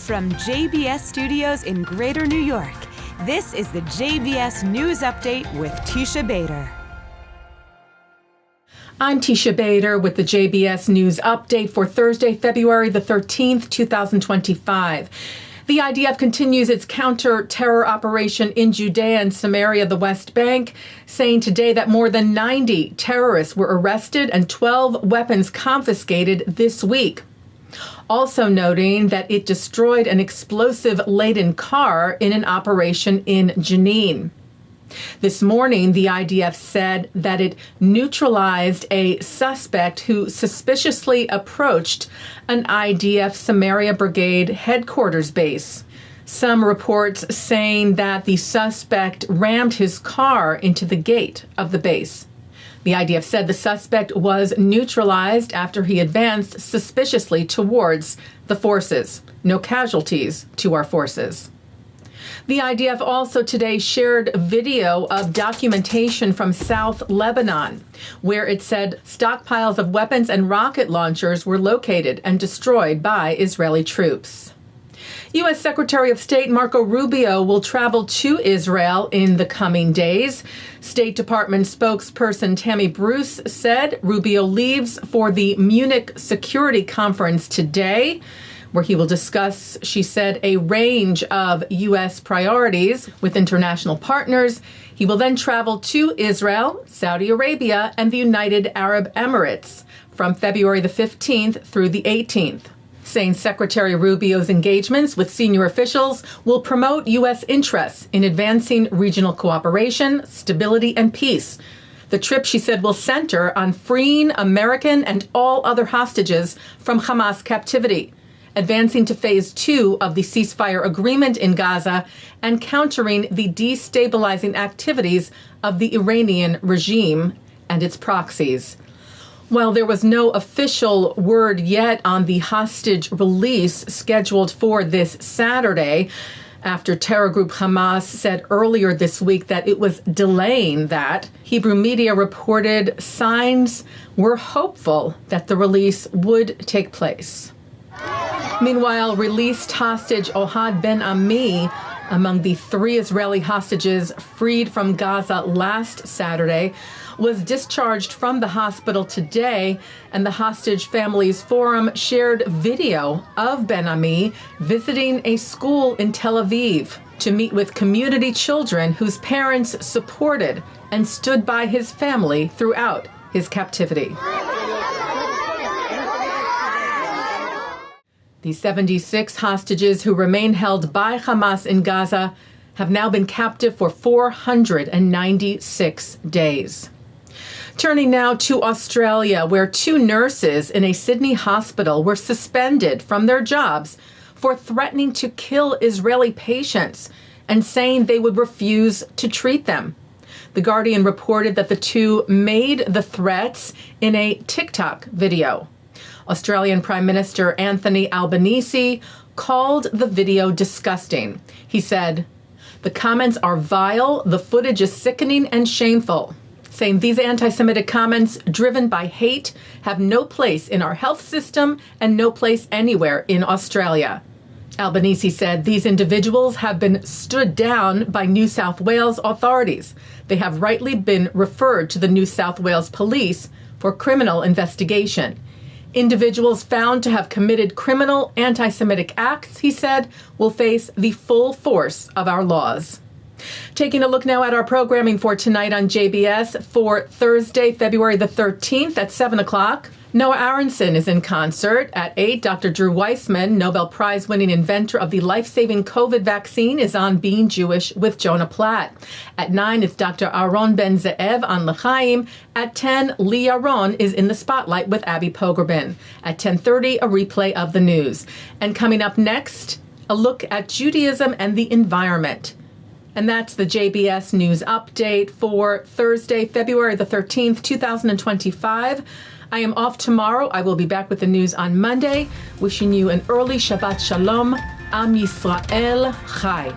From JBS Studios in Greater New York, this is the JBS News Update with Teisha Bader. I'm Teisha Bader with the JBS News Update for Thursday, February the 13th, 2025. The IDF continues its counter-terror operation in Judea and Samaria, the West Bank, saying today that more than 90 terrorists were arrested and 12 weapons confiscated this week. Also noting that it destroyed an explosive-laden car in an operation in Jenin. This morning, the IDF said that it neutralized a suspect who suspiciously approached an IDF Samaria Brigade headquarters base. Some reports saying that the suspect rammed his car into the gate of the base. The IDF said the suspect was neutralized after he advanced suspiciously towards the forces. No casualties to our forces. The IDF also today shared video of documentation from South Lebanon, where it said stockpiles of weapons and rocket launchers were located and destroyed by Israeli troops. U.S. Secretary of State Marco Rubio will travel to Israel in the coming days. State Department spokesperson Tammy Bruce said Rubio leaves for the Munich Security Conference today, where he will discuss, she said, a range of U.S. priorities with international partners. He will then travel to Israel, Saudi Arabia, and the United Arab Emirates from February the 15th through the 18th. Saying Secretary Rubio's engagements with senior officials will promote U.S. interests in advancing regional cooperation, stability, and peace. The trip, she said, will center on freeing American and all other hostages from Hamas captivity, advancing to phase 2 of the ceasefire agreement in Gaza, and countering the destabilizing activities of the Iranian regime and its proxies. While there was no official word yet on the hostage release scheduled for this Saturday, after terror group Hamas said earlier this week that it was delaying that, Hebrew media reported signs were hopeful that the release would take place. Meanwhile, released hostage Ohad Ben Ami, among the 3 Israeli hostages freed from Gaza last Saturday, was discharged from the hospital today, and the Hostage Families Forum shared video of Ben Ami visiting a school in Tel Aviv to meet with community children whose parents supported and stood by his family throughout his captivity. The 76 hostages who remain held by Hamas in Gaza have now been captive for 496 days. Turning now to Australia, where 2 nurses in a Sydney hospital were suspended from their jobs for threatening to kill Israeli patients and saying they would refuse to treat them. The Guardian reported that the 2 made the threats in a TikTok video. Australian Prime Minister Anthony Albanese called the video disgusting. He said, "The comments are vile, the footage is sickening and shameful," saying these anti-Semitic comments driven by hate have no place in our health system and no place anywhere in Australia. Albanese said these individuals have been stood down by New South Wales authorities. They have rightly been referred to the New South Wales Police for criminal investigation. Individuals found to have committed criminal anti-Semitic acts, he said, will face the full force of our laws. Taking a look now at our programming for tonight on JBS for Thursday, February the 13th at 7 o'clock. Noah Aronson is in concert. At 8, Dr. Drew Weissman, Nobel Prize-winning inventor of the life-saving COVID vaccine, is on Being Jewish with Jonah Platt. At 9, it's Dr. Yaron ben Zeev on Lchayim. At 10, Yaron is in the spotlight with Abby Pogrebin. At 10:30, a replay of the news. And coming up next, a look at Judaism and the environment. And that's the JBS News Update for Thursday, February the 13th, 2025. I am off tomorrow. I will be back with the news on Monday. Wishing you an early Shabbat Shalom. Am Yisrael Chai.